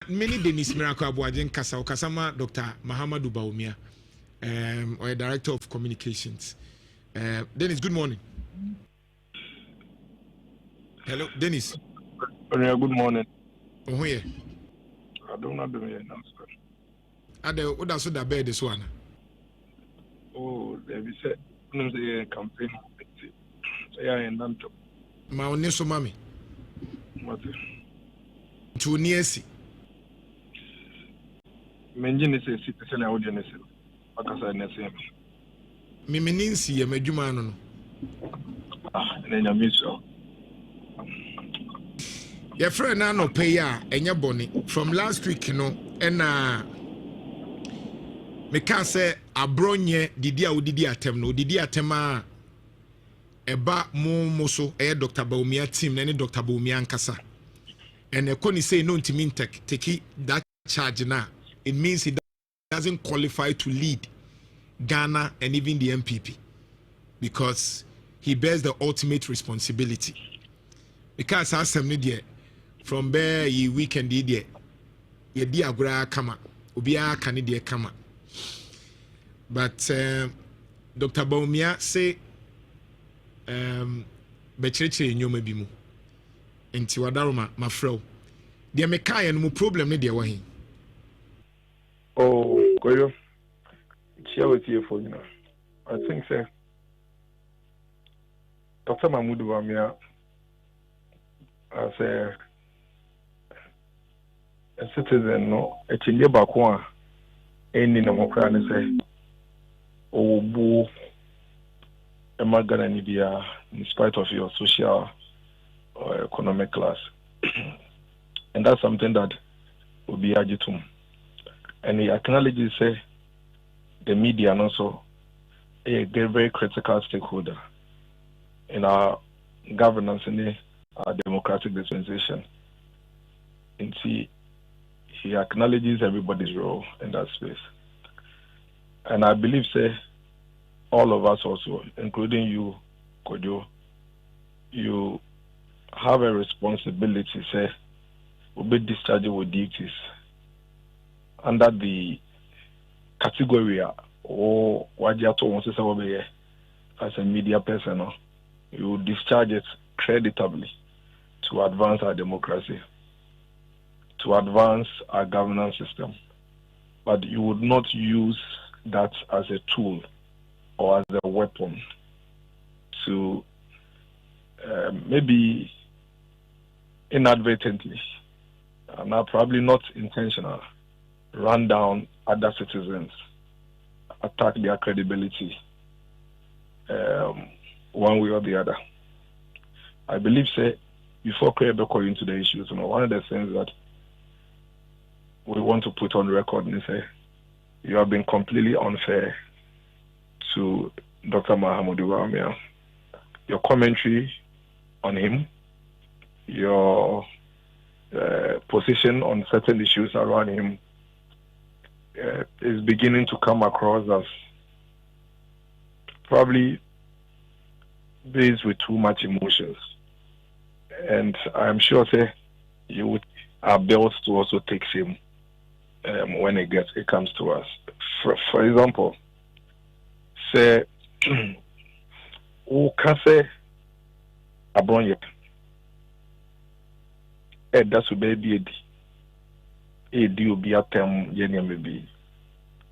many Dennis Miracle aboagye nkasa okasama Dr. Mahamadou Bawumia or a director of communications. Dennis, good morning. Hello, Dennis. Good morning. Oh, here. I don't know the announcement. What does that bear this one? Oh, they be said, campaign. Yeah, in Nanto. My own so mommy. What? To Niesi. Menjini se citizen audience. Akasa nese. Mimeninsi ya medjuma no. Nenya miso. Your friend no pay ya enya boni from last week no ena me can say abronye didi a odidi atem no odidi atema eba mo so Dr. Bawumia team na Dr. Bawumia nkasa and ekoni say no ntimi take that charge na it means he doesn't qualify to lead Ghana and even the MPP because he bears the ultimate responsibility because asem no from there ye weekend there ye di agora kama obiya kan de kama but Dr. Bawumia say bekyerɛkyerɛ nyoma bi mu enti wadaroma mafrɛw de me kae no mu problem ne de wɔ he Oh, Koyo. Share with you for I think so. Dr. Mahamadou Bawumia as a citizen no etinye bako a eni na mokra ne say obu Ghananews in spite of your social or economic class. And that's something that will be agitum. And he acknowledges say the media and also a very critical stakeholder in our governance in our democratic dispensation. And he acknowledges everybody's role in that space. And I believe say all of us also, including you, Kojo, you have a responsibility, say, will be discharged with duties under the category or what you wants to say as a media person. You discharge it creditably to advance our democracy, to advance our governance system. But you would not use that as a tool or as a weapon to maybe inadvertently, and probably not intentional, run down other citizens, attack their credibility one way or the other. I believe, say, before Kwebeko into the issues, one of the things that we want to put on record is say, you have been completely unfair to Dr. Mahamadou Bawumia. Your commentary on him, your position on certain issues around him is beginning to come across as probably based with too much emotions. And I'm sure, say, you are built to also take him when it comes to us. For example, say, who can say abronye? That's a baby. Obi atem yenya maybe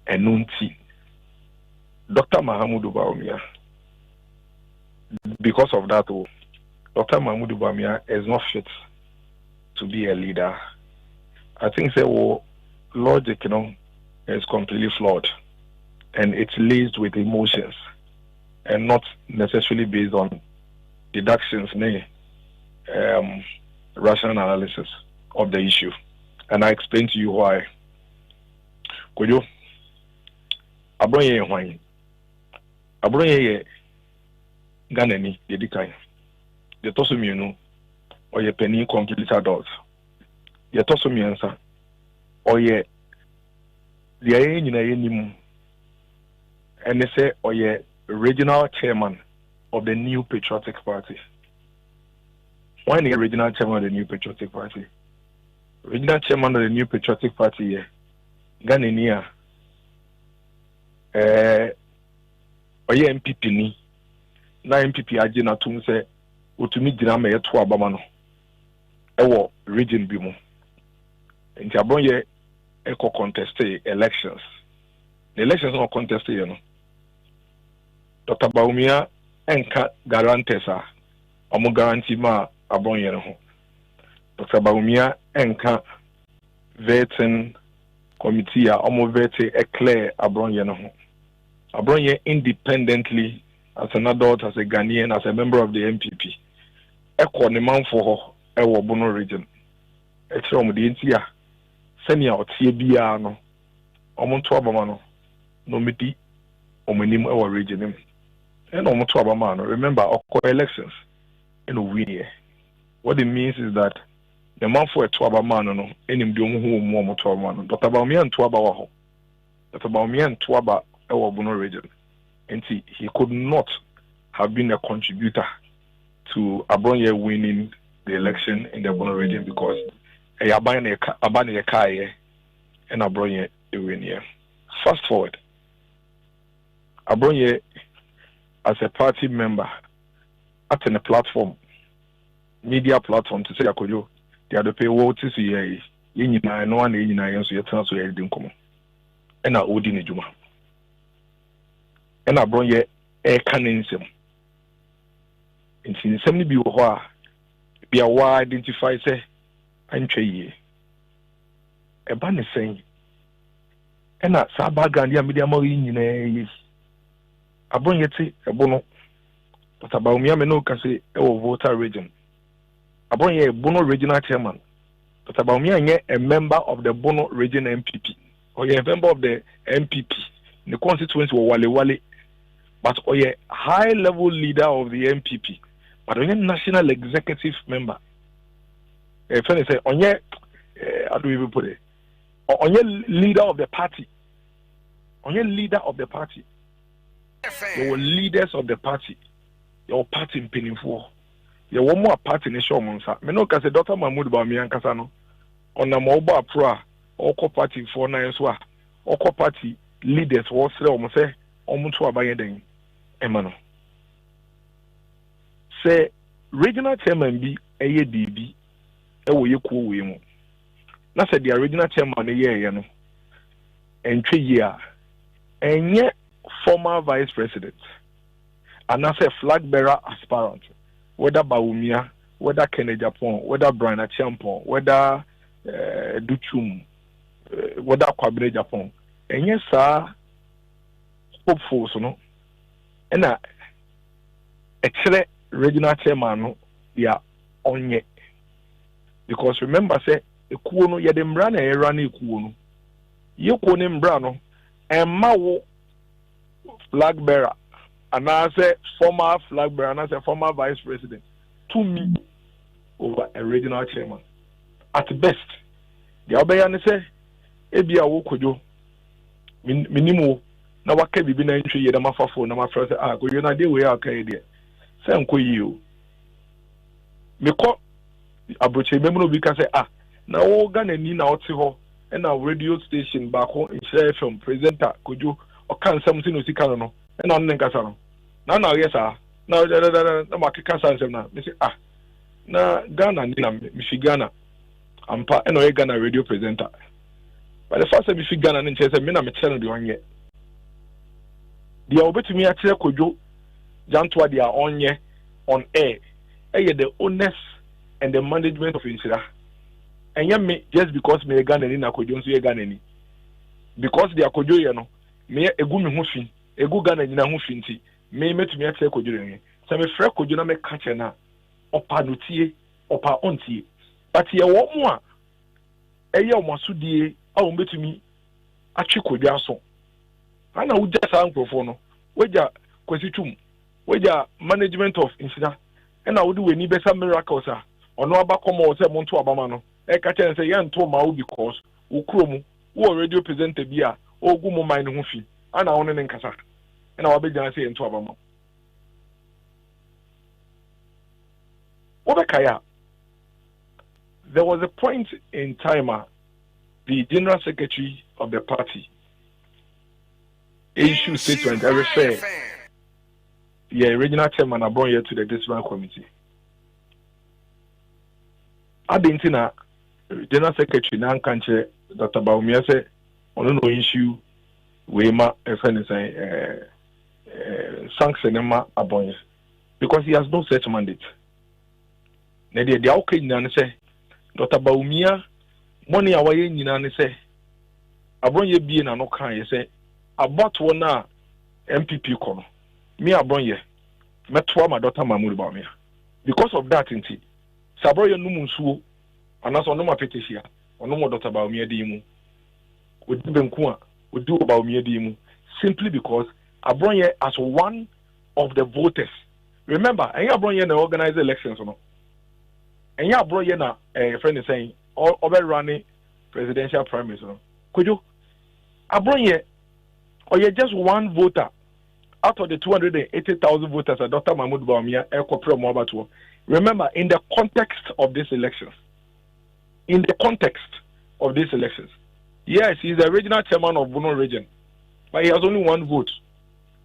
enunti. Dr. Mahamadou Bawumia, because of that, Dr. Mahamadou Bawumia is not fit to be a leader. I think the logic, is completely flawed, and it's laced with emotions, and not necessarily based on deductions, rational analysis of the issue. And I explain to you why. Could you? Abronye Ghanani, the kind. The Tosumino, or your penny complete adults. Your Tosumiansa, or ye the Ayan, and they say, or ye regional chairman of the New Patriotic Party. Why the original chairman of the New Patriotic Party? Regional chairman of the New Patriotic Party here, Ghanania, oye MPP ni, na MPP aje na tum se, utumi gyina ma yeto abama no, ewo region bi mu. Nti abonye eko contest elections. The elections no contest ye no. Dr. Baumia enka guarantees a omo guarantee ma abonye no ho. Dr. Baumia enka vetting committee a omo vete clear abonye no ho. Abonye independently as an adult, as a Ghanaian, as a member of the MPP. Eko ne man for ho ewo Bono region. Etre omo de ntia senia otie bia no omo to abama no medi omonim ewo region nim. And omo to abama no remember okko elections in a win here. What it means is that the man for a to abama no enim de omo hu omo to abama no. Dr. Baumia to abawa ho. Dr. Baumia to aba ewo Bono region. And he could not have been a contributor to Abonye winning the election in the Bono region because Abane Kaye and Abonye win here. Fast forward, Abonye as a party member at a platform, media platform to say Akojo, they are the pay what is here. Yina no one yina so yetana so yedin komo. And na odi ne juma. And Abonye kaninsim. In nsɛm bi wɔ hɔ a bi a wa identify sɛ antwa yie ɛba ne sɛn ɛna saa background ya media ma yi nyinaa yi Abonye te ɛbo no Dr. Baumia me no ka sɛ ɛwɔ voter region Abonye Bono regional chairman Dr. Baumia nyɛ a member of the Bono region MPP or a member of the MPP the constituency wɔ wale but a high level leader of the MPP but onye national executive member. Friend say onye how do we put it? Onye leader of the party. Onye leader of the party. Your leaders of the party. Your party in Penifo. Your one more party in Shomonsa. Me no say Dr. Mahmoud Bawumia nkasa no. On a mobile pro or party for na yeswa. Or party leaders wo sre omo say omo to abaye den. Emano. Say regional chairman bi eye bibi ewo yekuo we mu na say the regional chairman ye no entwe ye a enye former vice president and say flag bearer aspirant whether Baumia whether Kennedy Japan whether Brian Achiampong whether Duchum whether Kwabene Japan enye sa hopeful so no na ekere regional chairman no ya onye because remember say ekuo no ye de mbra na era na ekuo no ye kuo ne mbra no emma wo flag bearer and I say former flag bearer and I say former vice president to me over a regional chairman at best the obeya ne say ebia wo kojo minimo na waka bibi na ntwe ye da mafafo na mafra say kojo na de we aka ye de say nko yi o me ko abroche memno bi ka say na wo Ghananews na ote ho na radio station back in share from presenter kojo o kan sam sin osika no na on nkasa no na yes na makeka sansem na me say na Ghana ni na me fi Ghana ampa na o Ghana radio presenter but the first time me fi Ghana ni say me na me tell no de onye dia obetumi a tell kojo Jantuah they are on air. The owners and the management of Insira. And me just because me Ghanaian na kojo nso Ghanaian. Because they are kojo ye no. Me egu me ho fi. Egu Ghanaian na ho fi nti. Me metumi ate kojo re. So me frɛ kojo na me ka che na opa notie, opa ontie. But ye wo mo a eye o masudie a wo metumi atwe kojo aso. Ana wo just an krofo no. Weja kwasitum where management of Insida and I would do any better miracles or no abacomo say Monto Abamano. I can say yan to Mau because Ukrumu, who radio presented Bia, or Gumo Mine Hufi, and I own in Casa. And I'll be going to say into Abama. Obekaya, there was a point in time the general secretary of the party issued statement and refer the original chairman aboagye to the disciplinary committee. Adentina general secretary nan kanche Dr. Bawumia say on no issue we ma sanction ma aboagye because he has no such mandate. Na the okay nyina say Dr. Bawumia money awaye nyina ne say aboagye bie na no kan say about one MPP kono me aboagye metwa ma Dr. Mahmoud Bawumia because of that inti sabroye numu nsuo anaso no ma petisia ono mo Dr. Bawumia di mu odi benku a odi Bawumia di mu simply because aboagye as one of the voters. Remember aboagye na organize elections no aboagye na friend is saying over running presidential primaries no kojo aboagye or you're just one voter out of the 280,000 voters that Dr. Mahmoud Bawumia to. Remember, in the context of these elections, yes, he's the regional chairman of Bono region, but he has only one vote.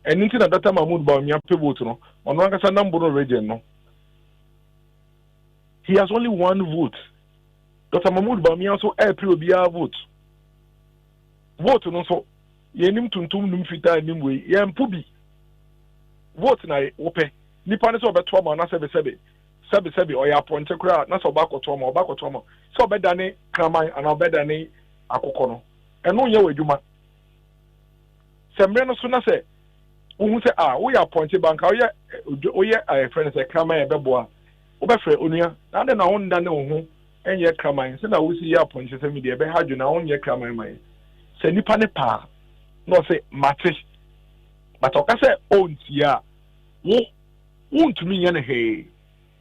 And into the Dr. Mahmoud Bawumia vote, no, on one Bono region, no, he has only one vote. Dr. Mahmoud Bawumia also will be a vote. Vote, no, so. Yenim tuntum num fita nim we yem pubi vote na wope nipa ne so obeto ma na sebe o ya ponte kura na so ba koto ma so obedane kraman ana obedane akokọ no eno ye wadwuma semre no so na se wo se wo ya ponte banka wo ye friend say kraman e bebo a wo be frɛ onua na de na ho nda ne ho enye kraman se na wo si ya ponte se mi de be hadwo na ho nye kraman mai se nipa ne pa no say matter but okay say ontia won't mean anything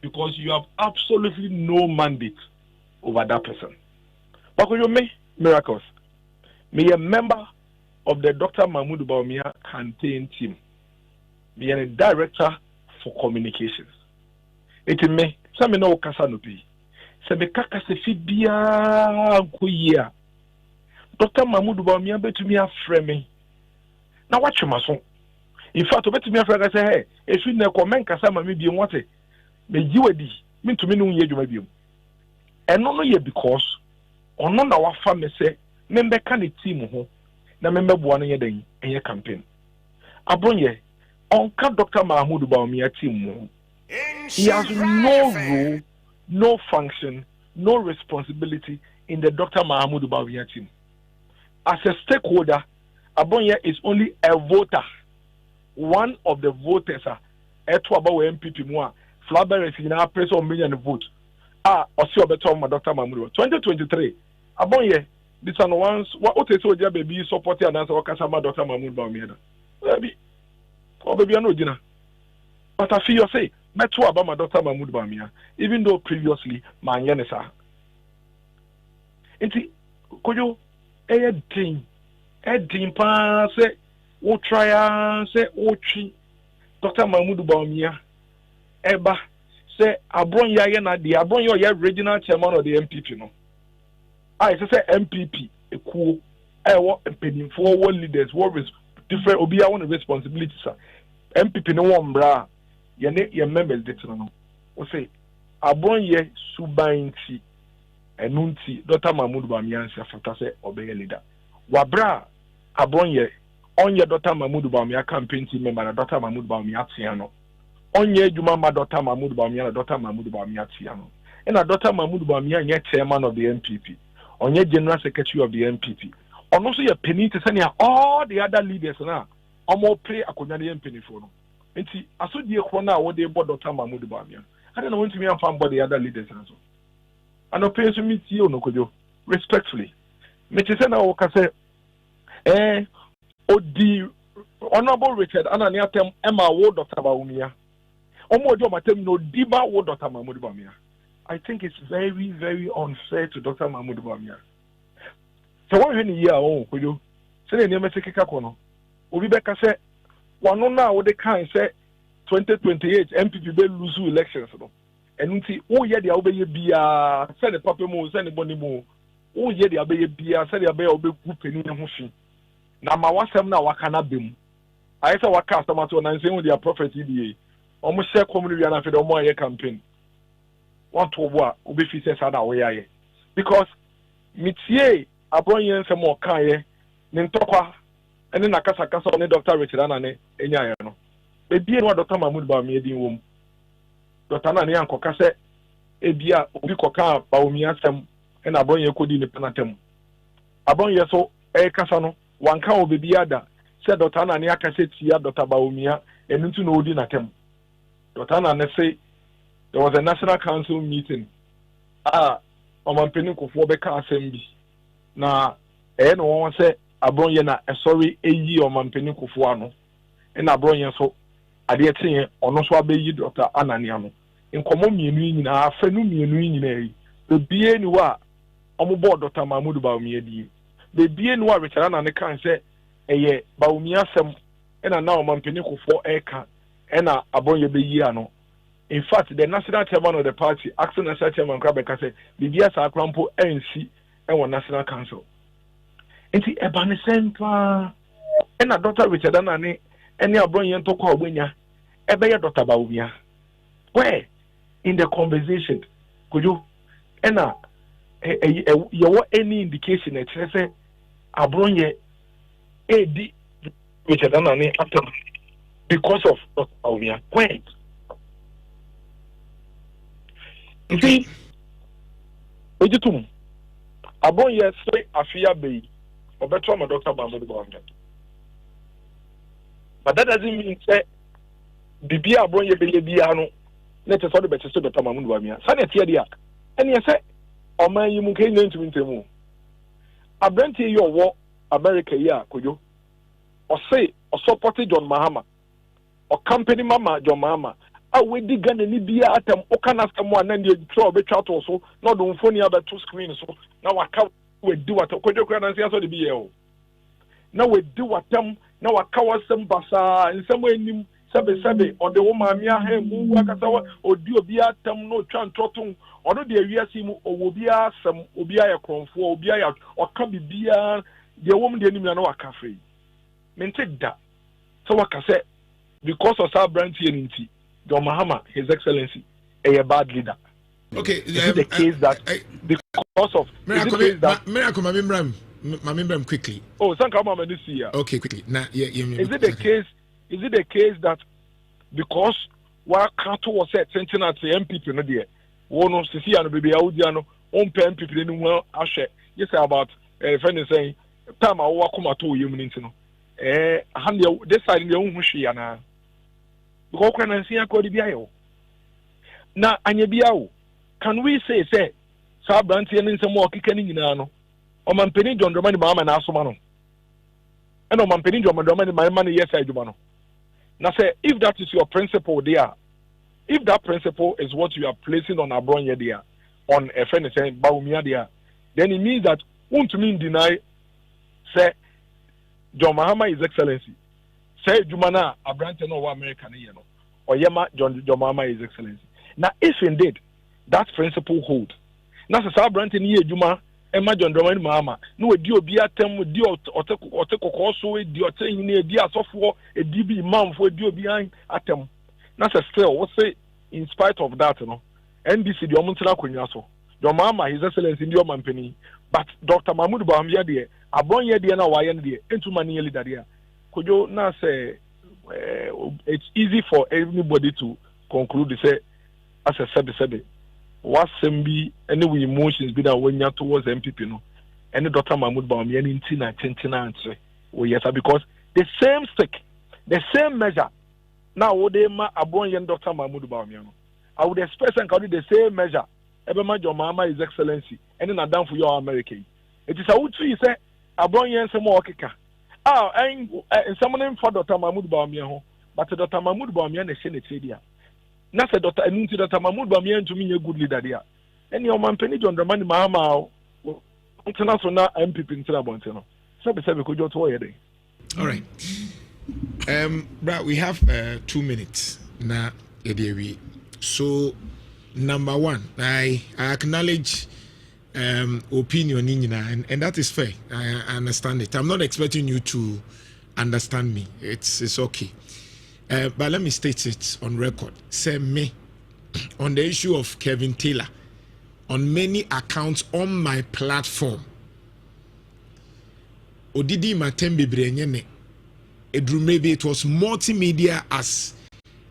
because you have absolutely no mandate over that person. But you may miracles. Me a member of the Dr. Mahmoud Bawumia campaign team. Me a director for communications. It may some know Kasanopi. Se me kaka se fibia kuya. Dr. Mahmoud Bawumia betumi aframe. Now watch my son. In fact, obeti me aframe say hey, if you na comment kasa ma me bi nwate. Me jiwedi, me to me no ye dwuma bi. Eno no ye because ono na wafa me say member ka ne team ho na member boa no ye den enye campaign. Abonye onka Dr. Mahmoud Bawumia team ho. He has no role, no function, no responsibility in the Dr. Mahmoud Bawumia team. As a stakeholder, Abonye is only a voter, one of the voters. Eto about MPP more. Flabber is in our press on million vote. Osi obeto Dr. Mahmoud. 2023. Abonye this one once what is so baby support and answer Okasama Dr. Mahmoud Bawumia. Baby, baby I know dinner. But I feel you say meto about Dr. Mahmoud Bawumia, even though previously my yenesa. Inti koyo Edin pa say wo try say wo twi Dr. Mahmoud Bawumia eba say Aboagye ye na the Aboagye ye regional chairman of the MPP no I say MPP ekuo wo empanimfo wo leaders wo different obi a one responsibilities MPP no wo mbra ye ne ye members det no wo say Aboagye subanti enunti Dr. Mahmoud Bawumia nsa fata say obeye leader wabra Aboagye onye Dr. Mahmoud Bawumia campaign team member na Dr. Mahmoud Bawumia tiano onye juma ma Dr. Mahmoud Bawumia na Dr. Mahmoud Bawumia tiano na Dr. Mahmoud Bawumia nye chairman of the MPP onye general secretary of the MPP ono so ye penny to send all the other leaders na omo play akonya the MPP for no enti asodie kro na wo de bo Dr. Mahmoud Bawumia I don't want to me am fan the other leaders and so and no pay so me tie onokojo respectfully me te say na wo ka say Odi Honorable Richard Ananiatem Emma Wo Dr. Bawumia. Omo Ojo Matem no Diba Wo Dr. Mahmoud Bawumia. I think it's very, very unfair to Dr. Mahmoud Bawumia. So what when year could you say the name of Kono? Obi Beka say one na what they can say 2028 MPP be lose elections no. and nti wo ye de obeye bia say the papa mu say the boni mu wo ye de obeye bia say the obeye obegu pani ne ho fi na ma wasem na waka na bem ayi say waka asamato na nse wo dia prophet die omo share community na fe de omo aye campaign what to bo a obi fi say sada wo yaye because mitie abronye nsem o kan ye ne ntokwa ene na kasa ne Dr. Richard Anane enya ye no ebie no Dr. Mahmoud Bawumia din wom Dr. Anane ankoka se ebia obi koka Bawumia asem ena abronye kodi ne penatem abronye so kasa no wanka obebi ada se Dr. Anane akase tia Dr. Bawumia enuntu no odi natem Dr. Anane say there was a national council meeting omampeni kofo beka asem bi na no won say abronye na sorry eyi omampeni kofo ano na abronye so ade etinye ono so abeyi Dr. Anane ano nkomo mienu nyina afanu mienu nyina yi bebie ni wa omobo Dr. Mahmoud Bawumia die bebie ni wa Richard Anane kan say eye Bawumia asem na omampeni kofo eka na abronye beyi ano. In fact, the national chairman of the party, acting national chairman Krabeka said, Bibia Sakrampo ANC and National Council. And the Ebane Central and a Dr. Richard Anane and the Abronyan to call Winya, Ebaya Dr. Bawumia. Where in the conversation could you and you any indication that say Abronye AD Richard Anane after because of Dr. Bawumia? Where? See, Ojitum, Abonye say Afia Bay, or better, my Dr. Mahmoud Bawumia. But that doesn't mean say Bibia Abonye Belebiano, let us all the better Dr. Mahmoud Bawumia. Sanet Yadia, and you say, O man, you can't learn to interview. I brent your war, America, ya, could you? Or say, or supported John Mahama, or company Mama John Mahama. We dig any beer at them, or can ask someone and you throw a bit out also, not on phone about 2 screens. So now I can't do what could you can answer the BL. Now we do what them, now I cover some basa in some way, Sabe, or the woman, Mia, or do be at them, no chant trotting, or no dear Yasim, or will be some Obia Cron for Obia, or can be beer, the woman didn't even know a cafe. Men take that. So what I say, because of our brand TNT. John Mahama, His Excellency, a bad leader. Okay, is it the case that because of Mamim quickly. Oh, thank you, this year. Okay, quickly. Is it the case? Is it the case that because what Kato was said, sentient at the MPP no dear, one of the Siano baby Audiano, on pen people in well, I share. Yes, about a friend is saying, time I walk on my 2 years. This side in the own Shiana. Because when I see a code biao. Now, Anyabiao, can we say, Sabranti and some more kicking in ano? Or man penny John Romani Mama and Asomano. And on man penny John Romani, my money, yes, I do. Now, say, if that is your principle there, if that principle is what you are placing on Abronye there, on a friend saying Bawumia there, then it means that won't mean deny, say, John Mahama is Excellency. Say Jumana Abrante no American or Yama John Mahama is Excellency. Now, if indeed that principle hold, now say Abrante ni Juma Emma John Mahama no dio bia tem dio oteko also dio ten ni dia sofo e dibi imam for dio behind atem. Now say still what say in spite of that no NBC the omuntra kwanya so John Mahama His Excellency ndio mampeni but Dr. Mahmoud Bawumia de Abronye de na waye de entuma ni leader de could you now say it's easy for anybody to conclude say as a sabi what be any emotions be that when you're towards MPP no any Dr. Mahmoud Bawumia in Tina answer yes because the same stick the same measure now would they ma Abronye Dr. Mahmoud Bawumia no I would expect and the same measure Ebema John Mahama His Excellency and then down for your American it is a would say Abronye and some more kicker. And someone for Dr. Mahmoud Bawumia, but Dr. Mahmoud Bawumia is a Senate. Now, Dr. Anunti Dr. Mahmoud Bawumia to me a good leader there. And your man Penny John Dramani Mahama, international MPP in Trabontino. So, could you toy a day? All right. But we have 2 minutes now, so number one, I acknowledge opinion in and that is fair. I understand it. I'm not expecting you to understand me. It's okay. But let me state it on record. Say me on the issue of Kevin Taylor on many accounts on my platform. Odidi matembe brenyene. Maybe it was multimedia as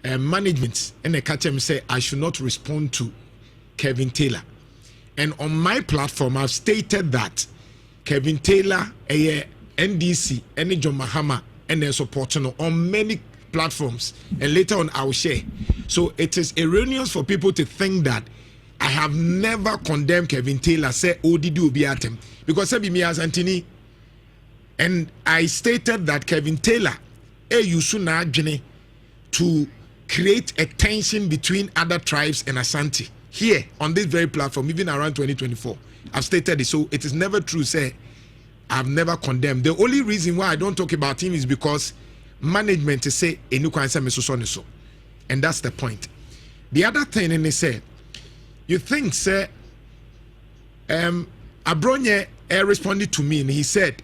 management, and I catch him say I should not respond to Kevin Taylor. And on my platform, I've stated that Kevin Taylor, NDC, and John Mahama, and their supporting on many platforms. And later on, I'll share. So it is erroneous for people to think that I have never condemned Kevin Taylor, say, Odidi Obiatem. Because I be me as Anthony. And I stated that Kevin Taylor, to create a tension between other tribes and Ashanti here on this very platform, even around 2024. I've stated it, so it is never true. Say I've never condemned. The only reason why I don't talk about him is because management is say so, and that's the point. The other thing, and they say, you think, say, Abronye responded to me, and he said,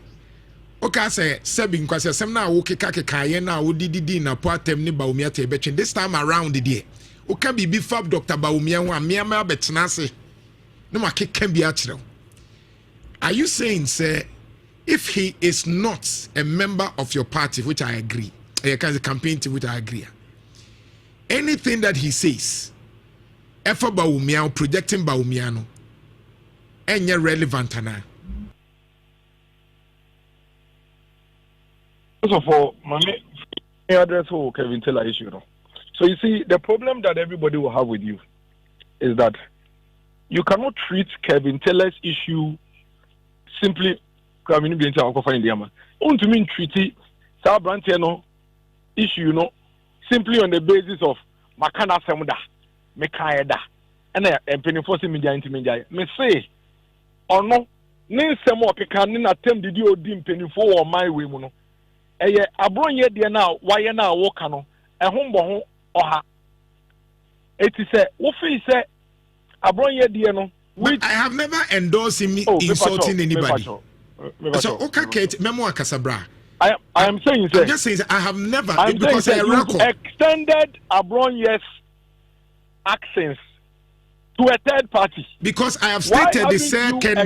okay, say Sebin kwase sem na wo keka keka na wo didi na po atem ni Bawumia te betchen this time around the okay bibi fab Dr. Bawumia ho amia ma betena se no ma keka bi a kire. Are you saying say if he is not a member of your party, which I agree, a kind of campaign team which I agree, anything that he says ever Bawumia projecting Bawumia no enye relevant ana? First of all, my address for Kevin Taylor issue. No? So you see, the problem that everybody will have with you is that you cannot treat Kevin Taylor's issue simply. I mean, being to mean treaty Sabranteno issue, simply on the basis of Makana Samda, Mekaeda, and penny forcing media intermediate. Me say, or no, name some more can attempt the deal dim penny for my way, mono. Abronye dia now why na wo ka no ehombo ho oha eti se wo fi se abronye dia no I have never endorsed him insulting anybody. So okay Kate memo akasabra I am saying I'm just saying I have never because I record extended Abronye's accents to a third party because I have stated the second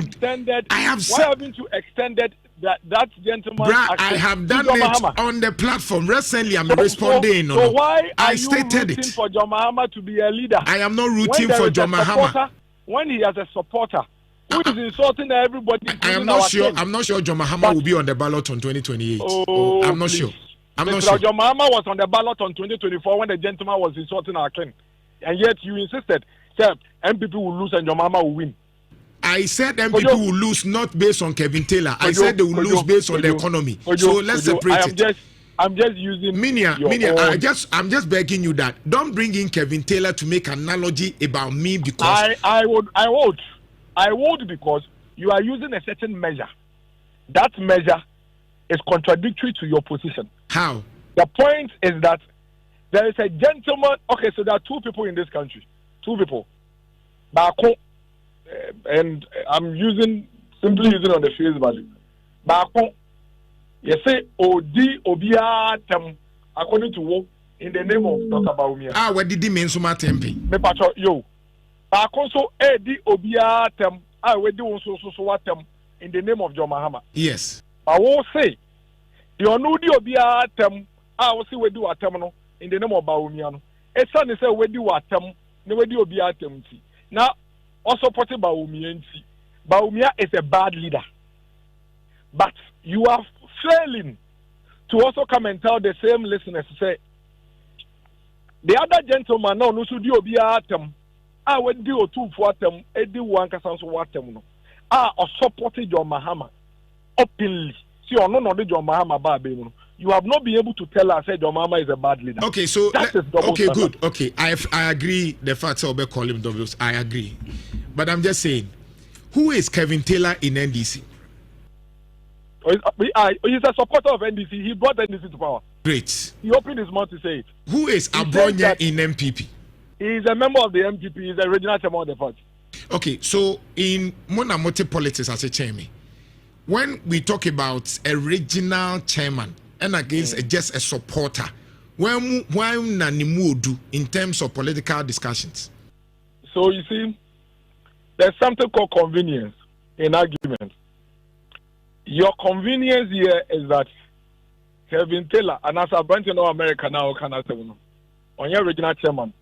I have why haven't you extended that gentleman? I have done it on the platform recently. I'm responding. So why are you rooting for John Mahama to be a leader? I am not rooting for John Mahama. When he has a supporter who is insulting everybody, I am not sure. I'm not sure John Mahama will be on the ballot on 2028. I'm not sure. I'm not sure. John Mahama was on the ballot on 2024 when the gentleman was insulting our king, and yet you insisted that MPP will lose and John Mahama will win. I said MPP will lose not based on Kevin Taylor. I said they will lose based on the economy. So let's separate it. I'm just using Minia. I'm just begging you that don't bring in Kevin Taylor to make an analogy about me because I would because you are using a certain measure. That measure is contradictory to your position. How? The point is that there is a gentleman. Okay, so there are two people in this country. Two people. Bako. And I'm simply using on the face value. Bako, you say Odi Obiatem according to what in the name of Dr. Bawumia. What did he mean so much tempe? Me pacho yo. Bako so Edi Obiatem. We do so watem in the name of John Mahama. Yes. I will say the Onudi Obiatem. I will say we do atem no in the name of Bawumia no. It's not say we do atem. No we do Obiatem. Now. Also supported Bawumia. Bawumia is a bad leader. But you are failing to also come and tell the same listeners to say the other gentleman no should do Obiatem. When do 2 for them, Eddie one Casanso Watem no. Supported John Mahama openly. See, or no, John Mahama Babe. You have not been able to tell us that John Mahama is a bad leader. Okay, so okay, good. Okay, I agree. The fact that we call him doubles, I agree. But I'm just saying, who is Kevin Taylor in NDC? He's a supporter of NDC. He brought NDC to power. Great. He opened his mouth to say it. Who is Abronye in MPP? He is a member of the MPP. He is a regional chairman of the party. Okay, so in Monamote politics as a chairman, when we talk about a regional chairman and against just a supporter, when Nanimu do in terms of political discussions? So you see, there's something called convenience in argument. Your convenience here is that Kevin Taylor and as a branch in America now can I say on your regional chairman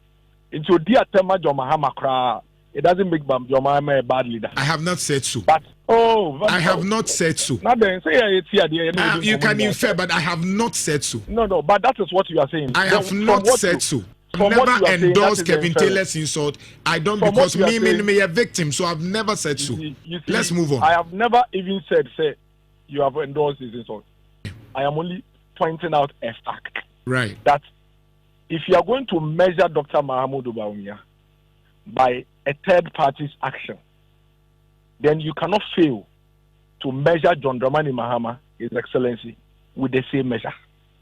into dear Tema Jomahama Kra. It doesn't make Jomahama a bad leader. I have not said so. But I have not said so. You can infer, but I have not said so. No, but that is what you are saying. I have not said so. Never endorse Kevin Taylor's insult. I don't, because me a victim, so I've never said so. You see, let's move on. I have never even said, you have endorsed his insult. I am only pointing out a fact. Right. That if you are going to measure Dr. Mahamudu Bawumia by a third party's action, then you cannot fail to measure John Dramani Mahama, His Excellency, with the same measure.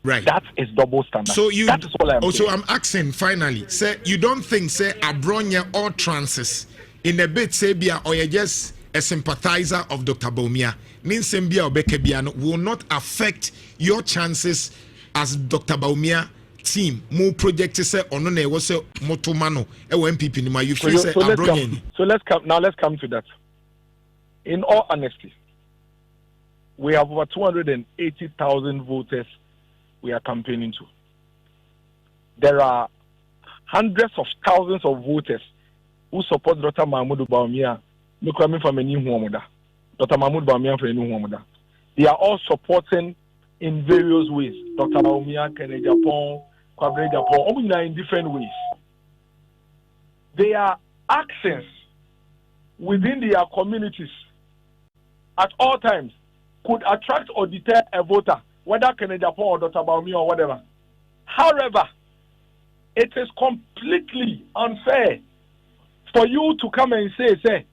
Right. That is double standard. So that is all I'm saying. I'm asking finally, say you don't think say Abronya or Transis in a bit say bia or you just a sympathizer of Dr. Bawumia, Ninsembia or Bekebiano will not affect your chances as Dr. Bawumia team more projects say on no was say motomano MPP nima you feel say Abronya. So let's come to that. In all honesty, we have over 280,000 voters we are campaigning to. There are hundreds of thousands of voters who support Dr. Mahamudu Bawumia. Dr. Mahamudu Bawumia for any. They are all supporting in various ways. Dr. Bawumia, Kennedy Japan, Kwabre Japan, all in different ways. Their actions within their communities at all times could attract or deter a voter, whether Kennedy Japan or Dr. Bawumia or whatever. However, it is completely unfair for you to come and say,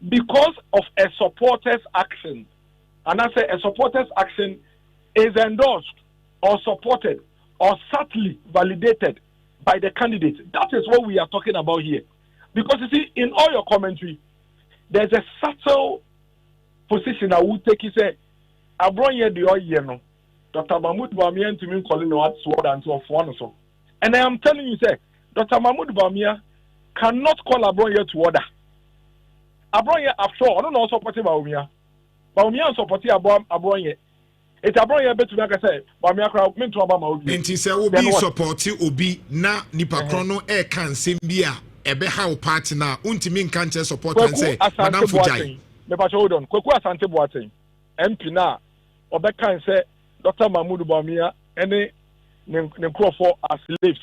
because of a supporter's action, and I say a supporter's action is endorsed or supported or subtly validated by the candidate. That is what we are talking about here. Because you see, in all your commentary, there's a subtle position I would take. You say, Abronya the Oyeno, Dr. Mahamudu Bawumia to me calling what sword and so on so. And I am telling you, say, Dr. Mahamudu Bawumia cannot call Abronya to order. Abronya, after all, I don't know supporting Bawumia. Bawumia supporting Abronya. It's Abronya better to make say, Bawumia crowd meant to Obama. Enti say obi supporting obi na nipa krono e kan sembia ebe how party na untimi nkanche support and say Madam Fujai. Me pa hold on. Kweku Asante Boateng. MP na obekan say Dr. Mahamudu Bawumia any ne for as slaves.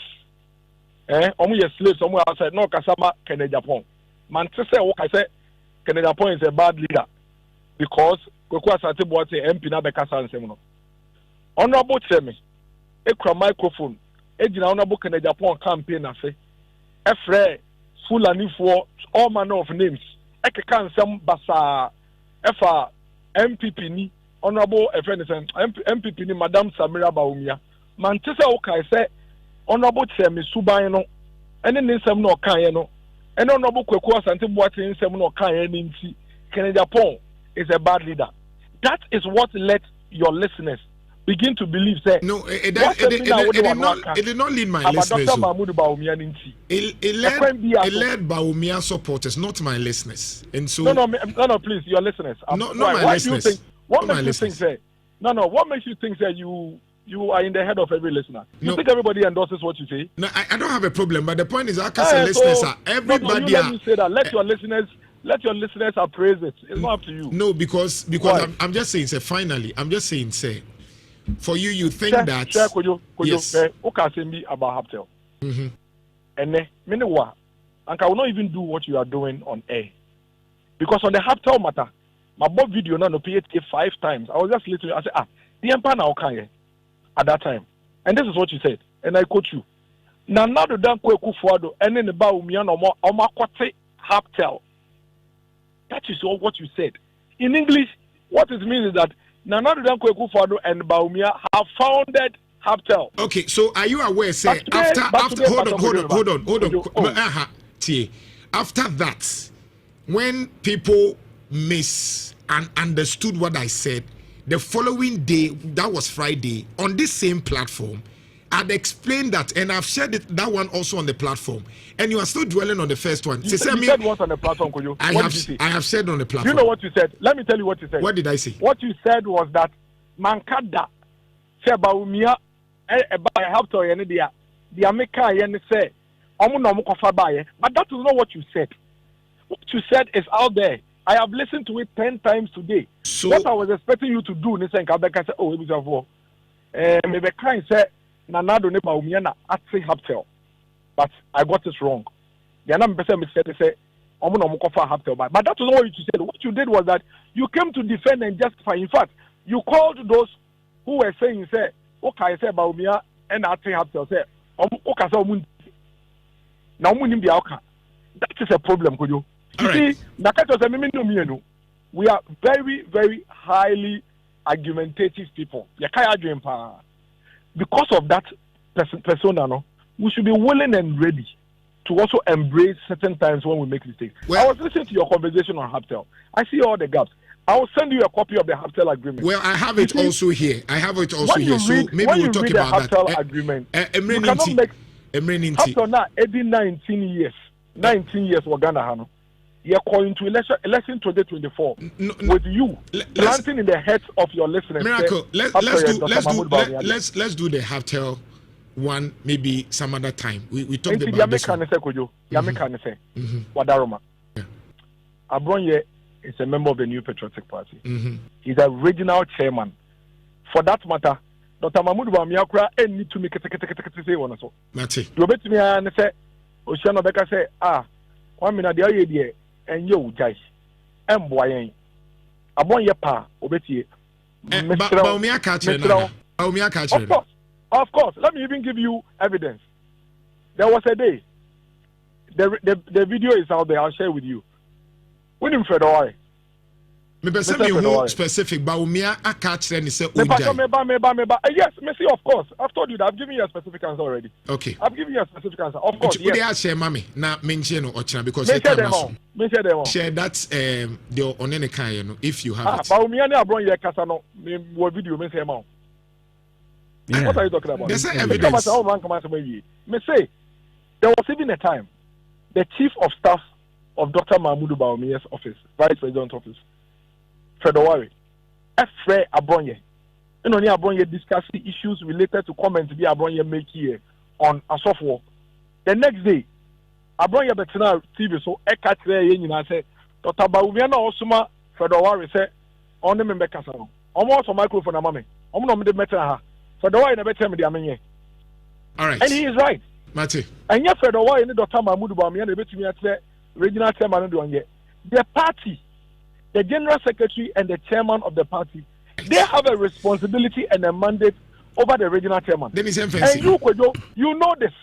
Omu ye slaves, omu outside no kasama Kennedy Japan. Man say what say Kennedy Japan is a bad leader because Kweku Asante Boateng MP na bekasa nsem no. Honorable Chemi, ekura microphone, ejina Honorable Kennedy Japan campaign afe. Efre Fulani for all manner of names. Ekeka nsem basa efa MPP ni Honorable MPP ni Madam Samira Bawumia. Man say okay say Honorable Chemi Suban no ene nsem no kan no. And Honorable Kweku Asante Boateng nsem no kan nti Kennedy Japan is a bad leader. That is what let your listeners begin to believe. Say no, it did not lead my listeners. Dr. Mahamudu Bawumia it led Bawumia supporters, not my listeners. And so no, please, your listeners. No, my listeners. What makes you think say? What makes you think that you are in the head of every listener? You think everybody endorses what you say? No, I don't have a problem, but the point is, listeners are everybody. Let me say that. Let your listeners appraise it. It's not up to you. No, because I'm just saying, say finally, I'm just saying, say for you think that yes. Okay, say me about Haptel. And meanwhile, and I will not even do what you are doing on air because on the Haptel matter, my board video now no pay 5 times. I was just literally I said the empire now can at that time, and this is what you said, and I quote you. Nana Jantuah Kufuado and then the Bawumia no more Omakote Haptel. That is all what you said. In English, what it means is that Nana Jantuah Kufuado and Bawumia have founded Haptel. Okay, so are you aware, say, after hold on. After that, when people miss and understood what I said, the following day, that was Friday, on this same platform, I'd explained that, and I've shared that one also on the platform. And you are still dwelling on the first one. You said what on the platform, Kojo? I have said on the platform. You know what you said? Let me tell you what you said. What did I say? What you said was that Mankada Sebaumia helped or any the America yen say but that is not what you said. What you said is out there. I have listened to it 10 times today. So what I was expecting you to do, Nisan Kabeka said, oh, it was for maybe kind said Nana Jantuah actually Haptel. But I got it wrong. The other person said they say but that was not what you said. What you did was that you came to defend and justify. In fact, you called those who were saying say, okay, say Baumia and actually Haptel say, okay, so now that is a problem, could you? You see, we are very, very highly argumentative people. Because of that persona, no, we should be willing and ready to also embrace certain times when we make mistakes. Well, I was listening to your conversation on Haptel. I see all the gaps. I will send you a copy of the Haptel agreement. Well, I have it also here. So maybe we'll talk about that. Haptel agreement, you cannot make Haptel now 19 years. 19 years for Ghana. You're calling to election 2024 with you planting in the heads of your listeners. Miracle. Let's do the Haptel one maybe some other time. We talked about this one. Wadaroma. Abronye is a member of the New Patriotic Party. He's a regional chairman. For that matter, Dr. Mahmoud Bawumia any to make say one so. Mate. You bet me and say Oceano Beka say, 1 minute the idea and you guys. And boy, Abonye pa obetie. Bawumia catcher. Of course. Let me even give you evidence. There was a day. The video is out there. I'll share with you. When in Federal. Specific Bawumia a catcher and say yes, Messi, of course. I've told you that. I've given you a specific answer already. Okay. I've given you a specific answer. Of course. Yes. Share mommy na mention or because share that the onene kan if you have it. Bawumia na abron ye kasa no me video me say ma. What are you talking about? There's evidence. Me say there was even a time the chief of staff of Dr. Mahmoud Bawumia's office, Vice President's office, Federal, F. Abronye. And only Abronye discussing issues related to comments be Abronye make here on Asofo. The next day, Abronye Betina TV so Ekatre Yen say, Dr. Bawumia na Osuma Federal say, on the member Casano. Almost a microphone, a mommy. I'm the better. Federal in a better media. All right. And he is right. Mate. And yet, Federal in the Dr. Mahmoud Bawumia, the bit me at regional chairman doing it. The party, the general secretary and the chairman of the party, they have a responsibility and a mandate over the regional chairman. Then it's and you know this.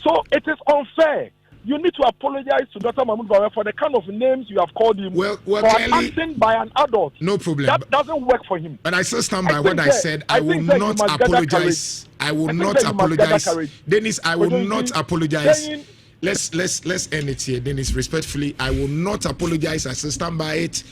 So it is unfair. You need to apologize to Dr. Mahmoud Bawumia for the kind of names you have called him for clearly, acting by an adult. No problem. That doesn't work for him. But I still stand by what I said. I will not apologize. I will not apologize. Dennis, I will not apologize. Let's end it here. Dennis, respectfully, I will not apologize. I still stand by it.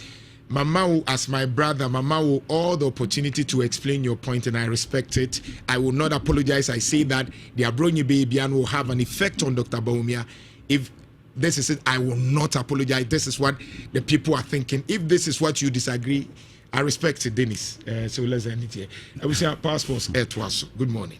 Mama, as my brother, Mama, all the opportunity to explain your point, and I respect it. I will not apologize. I say that the Abronye baby will have an effect on Dr. Bawumia. If this is it, I will not apologize. This is what the people are thinking. If this is what you disagree, I respect it, Dennis. So let's end it here. I will say our passports air to us. Good morning.